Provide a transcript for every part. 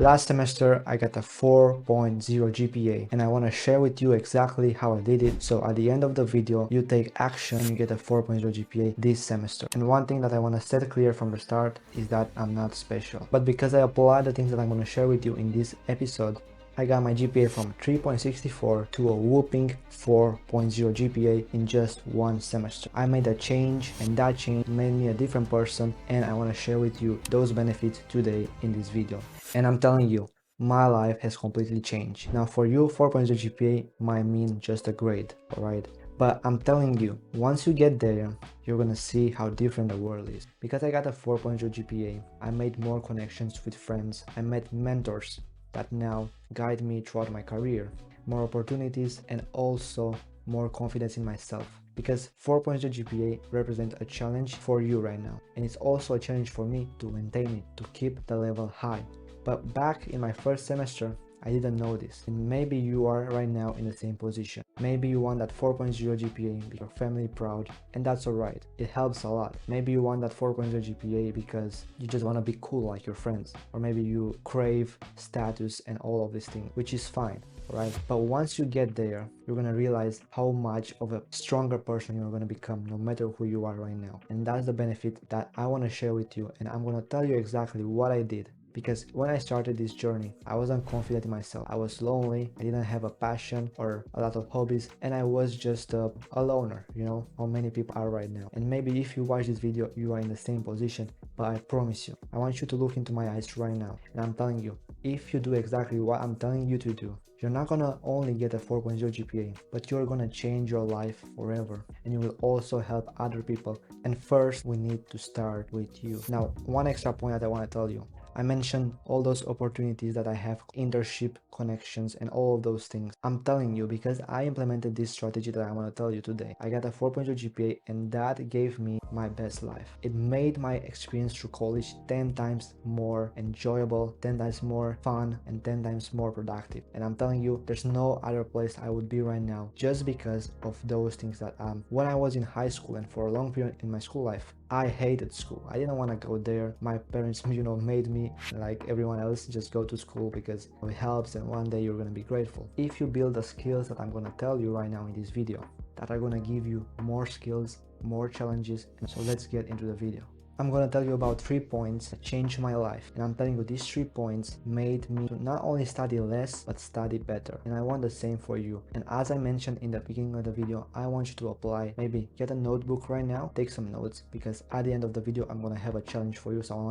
Last semester I got a 4.0 GPA and I want to share with you exactly how I did it, so at the end of the video you take action and you get a 4.0 GPA this semester. And one thing that I want to set clear from the start is that I'm not special, but because I apply the things that I'm going to share with you in this episode, I got my GPA from 3.64 to a whooping 4.0 GPA in just one semester. I made a change and that change made me a different person, and I want to share with you those benefits today in this video. And I'm telling you, my life has completely changed. Now for you, 4.0 GPA might mean just a grade, alright? But I'm telling you, once you get there, you're gonna see how different the world is. Because I got a 4.0 GPA, I made more connections with friends, I met mentors that now guide me throughout my career, more opportunities, and also more confidence in myself. Because 4.0 GPA represents a challenge for you right now, and it's also a challenge for me to maintain it, to keep the level high. But back in my first semester, I didn't know this, and maybe you are right now in the same position. Maybe you want that 4.0 GPA because your family proud, and that's alright, it helps a lot. Maybe you want that 4.0 GPA because you just want to be cool like your friends, or maybe you crave status and all of these things, which is fine, right? But once you get there, you're gonna realize how much of a stronger person you're gonna become no matter who you are right now. And that's the benefit that I want to share with you, and I'm gonna tell you exactly what I did. Because when I started this journey, I wasn't confident in myself. I was lonely, I didn't have a passion or a lot of hobbies, and I was just a loner, you know, how many people are right now. And maybe if you watch this video, you are in the same position, but I promise you, I want you to look into my eyes right now, and I'm telling you, if you do exactly what I'm telling you to do, you're not gonna only get a 4.0 GPA, but you're gonna change your life forever, and you will also help other people. And first, we need to start with you. Now, one extra point that I want to tell you, I mentioned all those opportunities that I have, internship, connections, and all of those things. I'm telling you because I implemented this strategy that I want to tell you today. I got a 4.0 GPA and that gave me my best life. It made my experience through college 10 times more enjoyable, 10 times more fun, and 10 times more productive. And I'm telling you, there's no other place I would be right now just because of those things that when I was in high school and for a long period in my school life, I hated school. I didn't want to go there. My parents, made me like everyone else just go to school because it helps and one day you're going to be grateful. If you build the skills that I'm going to tell you right now in this video, that are going to give you more skills, more challenges. And so let's get into the video. I'm gonna tell you about 3 points that changed my life, and I'm telling you these 3 points made me to not only study less but study better, and I want the same for you. And as I mentioned in the beginning of the video, I want you to apply. Maybe get a notebook right now, take some notes, because at the end of the video I'm gonna have a challenge for you. So I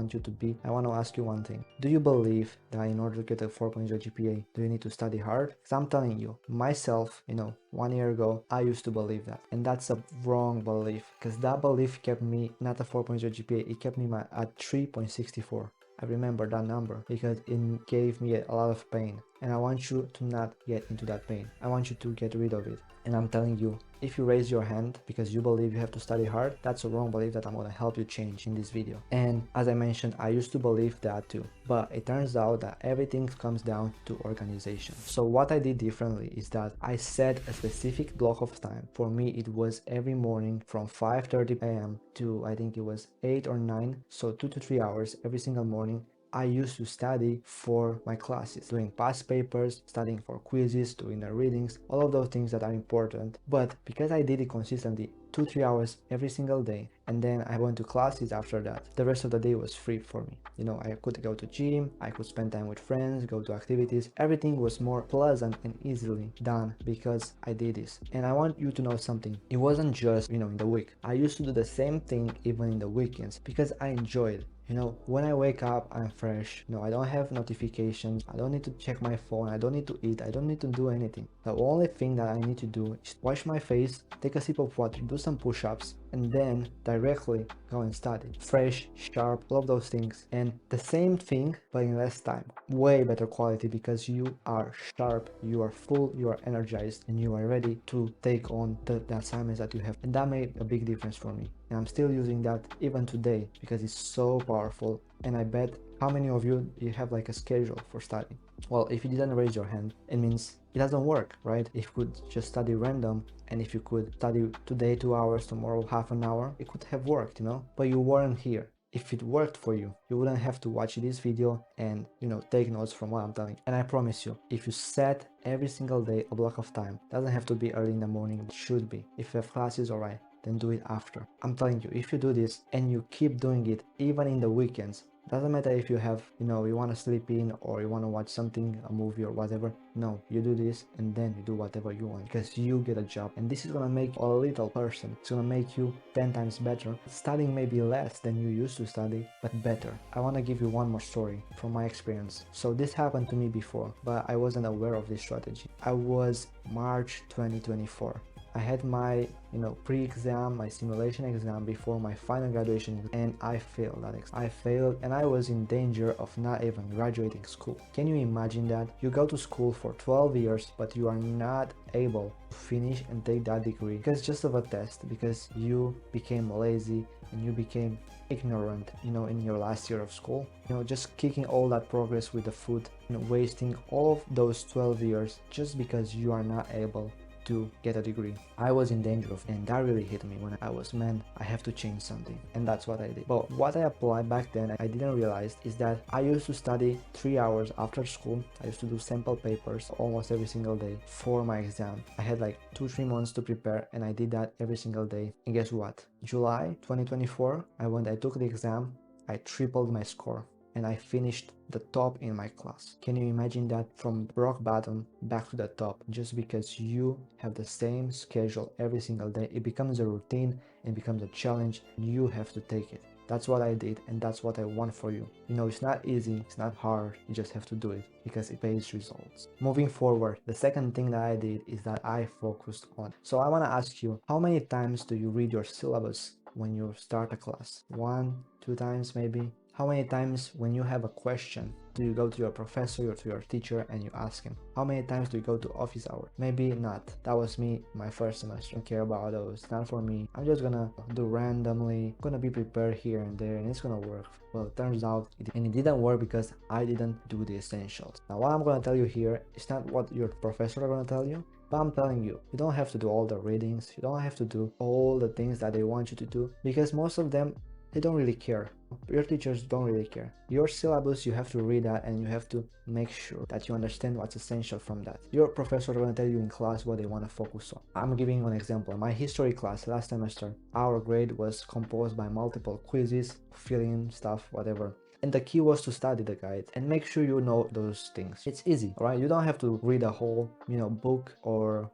want to ask you one thing. Do you believe that in order to get a 4.0 GPA, do you need to study hard? Because I'm telling you, myself, 1 year ago, I used to believe that, and that's a wrong belief, because that belief kept me not a 4.0 GPA, it kept me at 3.64. I remember that number because it gave me a lot of pain, and I want you to not get into that pain. I want you to get rid of it. And I'm telling you, if you raise your hand because you believe you have to study hard, that's a wrong belief that I'm going to help you change in this video. And as I mentioned, I used to believe that too, but it turns out that everything comes down to organization. So what I did differently is that I set a specific block of time. For me, it was every morning from 5:30 a.m. to I think it was 8 or 9, so 2 to 3 hours every single morning. I used to study for my classes, doing past papers, studying for quizzes, doing the readings, all of those things that are important. But because I did it consistently, 2-3 hours every single day, and then I went to classes after that, the rest of the day was free for me. I could go to gym, I could spend time with friends, go to activities. Everything was more pleasant and easily done because I did this. And I want you to know something. It wasn't just, in the week. I used to do the same thing even in the weekends because I enjoyed it. When I wake up, I'm fresh. I don't have notifications. I don't need to check my phone. I don't need to eat. I don't need to do anything. The only thing that I need to do is wash my face, take a sip of water, do some push-ups, and then directly go and study. Fresh, sharp, all of those things. And the same thing, but in less time. Way better quality because you are sharp, you are full, you are energized, and you are ready to take on the assignments that you have. And that made a big difference for me. And I'm still using that even today because it's so powerful. And I bet how many of you have like a schedule for studying? Well, if you didn't raise your hand, it means it doesn't work, right? If you could just study random, and if you could study today 2 hours, tomorrow half an hour, it could have worked, but you weren't here. if it worked for you, you wouldn't have to watch this video and, take notes from what I'm telling you. And I promise you, if you set every single day a block of time, doesn't have to be early in the morning, it should be. If you have classes, alright, then do it after. I'm telling you, if you do this and you keep doing it even in the weekends, doesn't matter if you have, you want to sleep in or you want to watch something, a movie or whatever. No, you do this and then you do whatever you want because you get a job, and this is gonna make you a little person. It's gonna make you 10 times better. Studying may be less than you used to study, but better. I want to give you one more story from my experience. So this happened to me before, but I wasn't aware of this strategy. I was March 2024. I had my, pre-exam, my simulation exam before my final graduation, and I failed that exam. I failed and I was in danger of not even graduating school. Can you imagine that? You go to school for 12 years, but you are not able to finish and take that degree because just of a test, because you became lazy and you became ignorant, in your last year of school. Just kicking all that progress with the foot, wasting all of those 12 years just because you are not able to get a degree. I was in danger of, and that really hit me when I was, man, I have to change something, and that's what I did. But what I applied back then, I didn't realize, is that I used to study 3 hours after school. I used to do sample papers almost every single day for my exam. I had like 2-3 months to prepare, and I did that every single day. And guess what? July 2024, I took the exam, I tripled my score, and I finished the top in my class. Can you imagine that? From rock bottom back to the top, just because you have the same schedule every single day. It becomes a routine and becomes a challenge. You have to take it. That's what I did, and that's what I want for you. It's not easy, it's not hard, you just have to do it because it pays results. Moving forward, the second thing that I did is that I focused on. So I want to ask you, how many times do you read your syllabus when you start a class? 1, 2 times maybe? How many times when you have a question do you go to your professor or to your teacher and you ask him? How many times do you go to office hours? Maybe not. That was me my first semester. I don't care about those. Not for me. I'm just gonna do randomly. I'm gonna be prepared here and there and it's gonna work. Well, it turns out it didn't work because I didn't do the essentials. Now what I'm gonna tell you here is not what your professor are gonna tell you. But I'm telling you, you don't have to do all the readings. You don't have to do all the things that they want you to do because most of them, they don't really care. Your teachers don't really care. Your syllabus, you have to read that and you have to make sure that you understand what's essential from that. Your professor is going to tell you in class what they want to focus on. I'm giving you an example. My history class last semester, our grade was composed by multiple quizzes, filling stuff, whatever. And the key was to study the guide and make sure you know those things. It's easy, right? You don't have to read a whole, book or,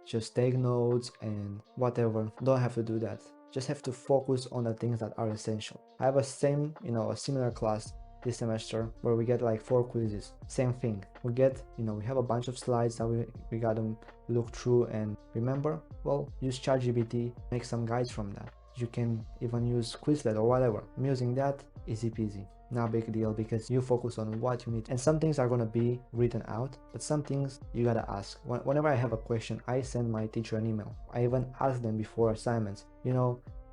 just take notes and whatever. Don't have to do that. Just have to focus on the things that are essential. I have a similar class this semester where we get like 4 quizzes. Same thing. We get, we have a bunch of slides that we gotta look through and remember. Well, use ChatGPT, make some guides from that. You can even use Quizlet or whatever. I'm using that, easy peasy. Not big deal because you focus on what you need. And some things are gonna be written out, but some things you gotta ask. Whenever I have a question, I send my teacher an email. I even ask them before assignments,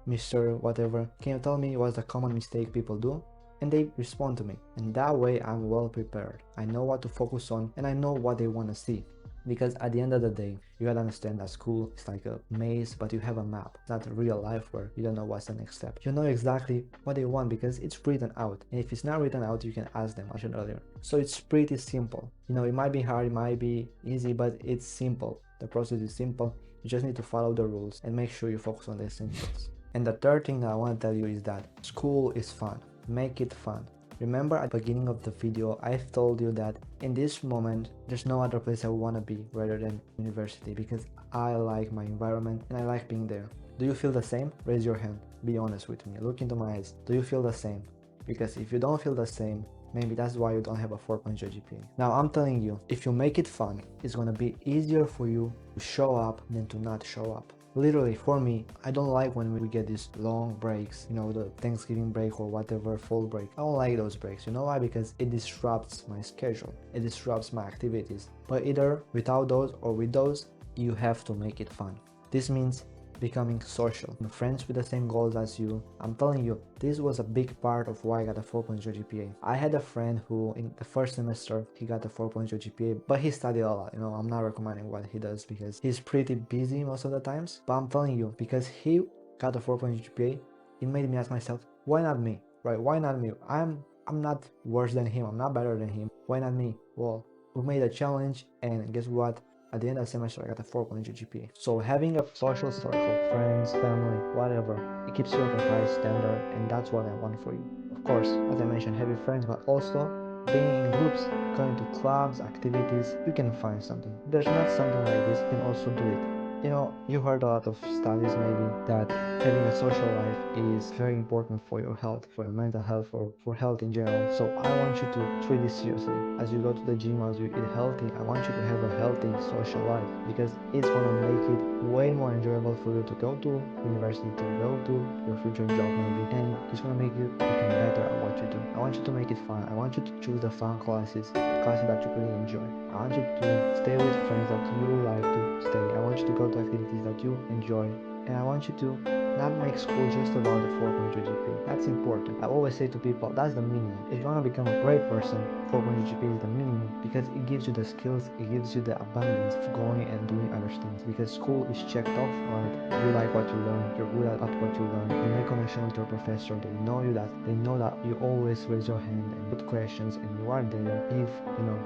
Mr. Whatever, can you tell me what's the common mistake people do? And they respond to me. And that way I'm well prepared. I know what to focus on and I know what they wanna see. Because at the end of the day, you gotta understand that school is like a maze, but you have a map. It's not real life where you don't know what's the next step. You know exactly what they want because it's written out. And if it's not written out, you can ask them, I mentioned earlier. So it's pretty simple. It might be hard, it might be easy, but it's simple. The process is simple. You just need to follow the rules and make sure you focus on the essentials. And the third thing that I want to tell you is that school is fun. Make it fun. Remember at the beginning of the video, I've told you that in this moment, there's no other place I want to be rather than university because I like my environment and I like being there. Do you feel the same? Raise your hand. Be honest with me. Look into my eyes. Do you feel the same? Because if you don't feel the same, maybe that's why you don't have a 4.0 GPA. Now I'm telling you, if you make it fun, it's gonna be easier for you to show up than to not show up. Literally, for me, I don't like when we get these long breaks, the Thanksgiving break or whatever, fall break. I don't like those breaks. You know why? Because it disrupts my schedule. It disrupts my activities. But either without those or with those, you have to make it fun. This means becoming social, friends with the same goals as you. I'm telling you, this was a big part of why I got a 4.0 GPA. I had a friend who in the first semester he got a 4.0 GPA, but he studied a lot. I'm not recommending what he does because he's pretty busy most of the times. But I'm telling you, because he got a 4.0 GPA, it made me ask myself, why not me? right? Why not me? I'm not worse than him, I'm not better than him. Why not me? Well, we made a challenge, and guess what? At the end of the semester, I got a 4.0 GPA. So having a social circle, friends, family, whatever, it keeps you at a high standard, and that's what I want for you. Of course, as I mentioned, having friends, but also being in groups, going to clubs, activities. You can find something. There's not something like this, you can also do it. You know, you heard a lot of studies maybe that having a social life is very important for your health, for your mental health, for health in general. So I want you to treat this seriously. As you go to the gym, as you eat healthy, I want you to have a healthy social life, because it's gonna make it way more enjoyable for you to go to university, to go to your future job maybe, and it's gonna make you become better at what you do. I want you to make it fun. I want you to choose the fun classes, the classes that you really enjoy. I want you to stay with friends that you like to stay. I want you to go to activities that you enjoy, and I want you to not make school just about the 4.0 GPA. That's important. I always say to people, that's the minimum. If you want to become a great person, 4.0 GPA is the minimum, because it gives you the skills, it gives you the abundance of going and doing other things. Because school is checked off, right? You like what you learn, you're good at what you learn, you make connection with your professor, they know that you always raise your hand and put questions, and you are there if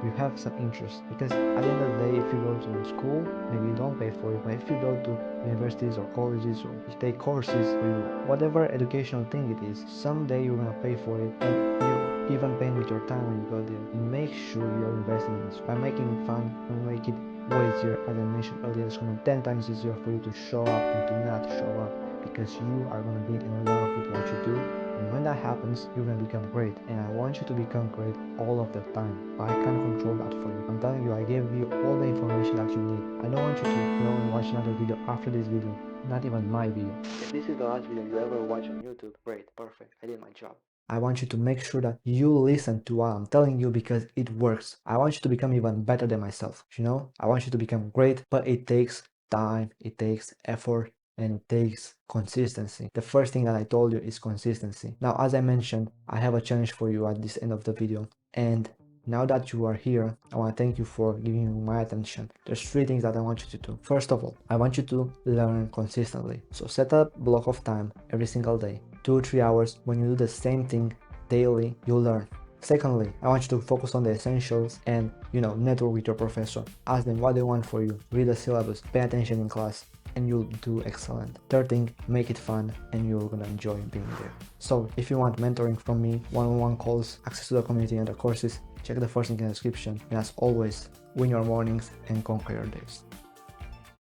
you have some interest. Because at the end of the day, if you go to school, maybe you don't pay for it, but if you go to universities or colleges, or you take courses, or whatever educational thing it is, someday you're gonna pay for it, and you even paying with your time when you go there. And make sure you're investing in this by making it fun and make it way easier. As I mentioned earlier, it's gonna be 10 times easier for you to show up and to not show up, because you are gonna be in love with what you do. And when that happens, you're gonna become great. And I want you to become great all of the time, but I can't control that for you. I'm telling you, I gave you all the information that you need. I don't want you to go and watch another video after this video, not even my video. If this is the last video you ever watch on YouTube, great, perfect, I did my job. I want you to make sure that you listen to what I'm telling you, because it works. I want you to become even better than myself, I want you to become great, but it takes time, it takes effort, and it takes consistency. The first thing that I told you is consistency. Now, as I mentioned, I have a challenge for you at this end of the video, and now that you are here, I want to thank you for giving me my attention. There's 3 things that I want you to do. First of all, I want you to learn consistently. So set a block of time every single day, 2 or 3 hours. When you do the same thing daily, you'll learn. Secondly, I want you to focus on the essentials and, network with your professor. Ask them what they want for you. Read the syllabus, pay attention in class, and you'll do excellent. Third thing, make it fun, and you're gonna enjoy being there. So if you want mentoring from me, one-on-one calls, access to the community and the courses, check the first link in the description. And as always, win your mornings and conquer your days.